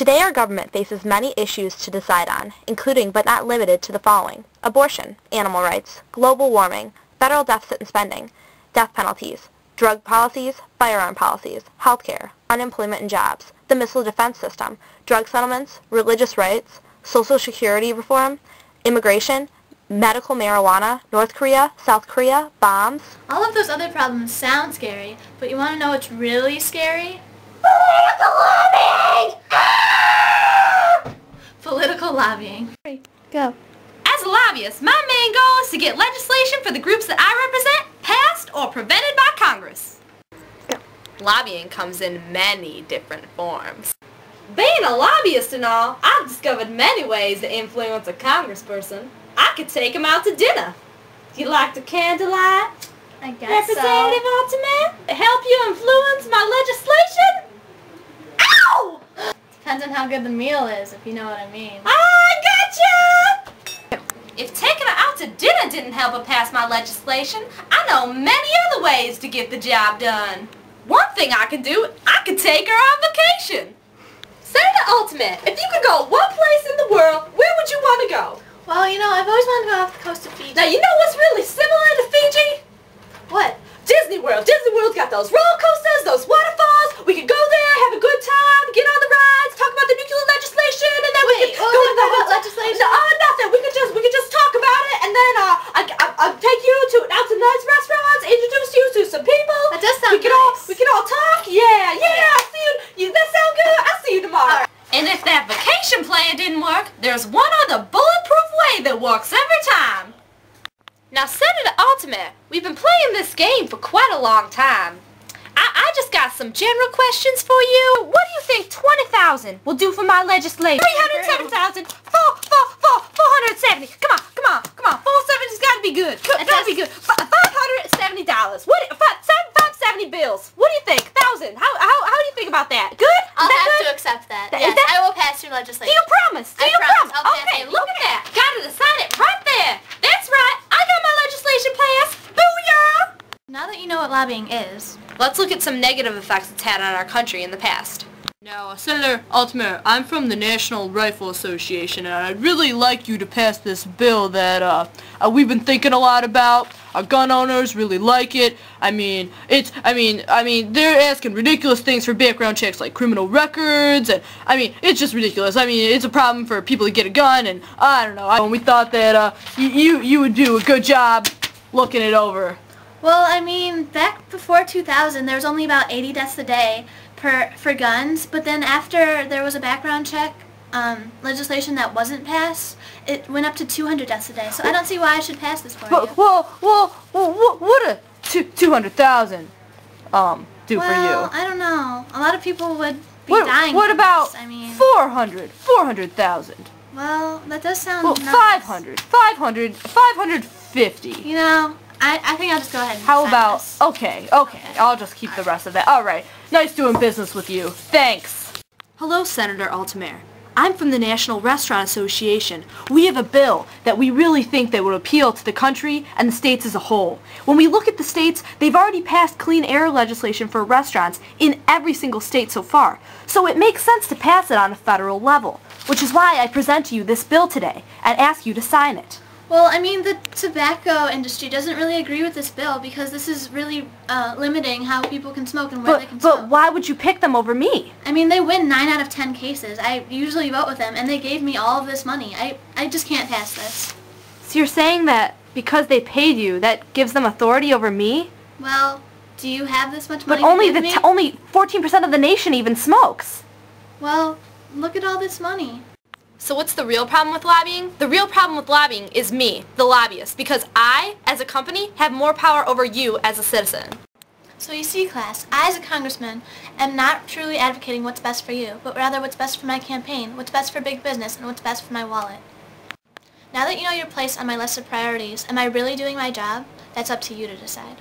Today our government faces many issues to decide on, including but not limited to the following: abortion, animal rights, global warming, federal deficit and spending, death penalties, drug policies, firearm policies, healthcare, unemployment and jobs, the missile defense system, drug settlements, religious rights, Social Security reform, immigration, medical marijuana, North Korea, South Korea, bombs. All of those other problems sound scary, but you want to know what's really scary? Political lobbying! Political lobbying. Go. As a lobbyist, my main goal is to get legislation for the groups that I represent passed or prevented by Congress. Go. Lobbying comes in many different forms. Being a lobbyist and all, I've discovered many ways to influence a congressperson. I could take him out to dinner. Do you like the candlelight? I guess Representative so. Ultimate? Help you influence my legislation? Ow! Depends on how good the meal is, if you know what I mean. I gotcha! If taking her out to dinner didn't help her pass my legislation, I know many other ways to get the job done. One thing I could do, I could take her on vacation. Senator Ultimate, if you could go one place in the world, where would you want to go? Well, you know, I've always wanted to go off the coast of Fiji. Now, you know what's really similar to Fiji? What? Disney World. Disney World's got those roller coasters, those waterfalls. We could go there, have a good time, get on the rides, talk about the nuclear legislation, and then we could go in the legislation? No, nothing. We could just talk about it, and then I'll take you out to nice restaurants, introduce you to some people. That does sound nice. We can all talk. Yeah. I'll see you. That sound good? I'll see you tomorrow. And if that vacation plan didn't work, there's one other bulletproof way that works every time. Now, Senator Ultimate, we've been playing this game for quite a long time. I just got some general questions for you. What do you think 20,000 will do for my legislation? 307,000, 470. Come on. 470's got to be good. Gotta be good. $570. What? 570 bills. What do you think? 1,000. How do you think about that? Good? I'll have to accept that. Yes, I will pass your legislation. Do you promise? I promise. I'll pass Okay, it. look at that. Got to sign it right there. That's right. I got my legislation passed. Booyah! Now that you know what lobbying is, let's look at some negative effects it's had on our country in the past. Now, Senator Ultimate, I'm from the National Rifle Association, and I'd really like you to pass this bill that we've been thinking a lot about. Our gun owners really like it. I mean, they're asking ridiculous things for background checks, like criminal records, and it's just ridiculous. It's a problem for people to get a gun, and I don't know. We thought that you would do a good job looking it over. well, back before 2000, there was only about 80 deaths a day for guns, but then after there was a background check legislation that wasn't passed, it went up to 200 deaths a day. So I don't see why I should pass this for you. Well, what a 200,000 do for you? Well, I don't know. A lot of people would be dying. What from about this. 400,000? Well, that does sound Well, nice. 550. You know, I think I'll just go ahead and How sign about, this. okay, I'll just keep the rest of that. Alright, nice doing business with you. Thanks. Hello, Senator Ultimate. I'm from the National Restaurant Association. We have a bill that we really think that would appeal to the country and the states as a whole. When we look at the states, they've already passed clean air legislation for restaurants in every single state so far. So it makes sense to pass it on a federal level, which is why I present to you this bill today and ask you to sign it. Well, the tobacco industry doesn't really agree with this bill because this is really limiting how people can smoke and where they can smoke. But why would you pick them over me? They win 9 out of 10 cases. I usually vote with them, and they gave me all of this money. I just can't pass this. So you're saying that because they paid you, that gives them authority over me? Well, do you have this much But money to give me? only 14% of the nation even smokes. Well, look at all this money. So what's the real problem with lobbying? The real problem with lobbying is me, the lobbyist, because I, as a company, have more power over you as a citizen. So you see, class, I as a congressman am not truly advocating what's best for you, but rather what's best for my campaign, what's best for big business, and what's best for my wallet. Now that you know your place on my list of priorities, am I really doing my job? That's up to you to decide.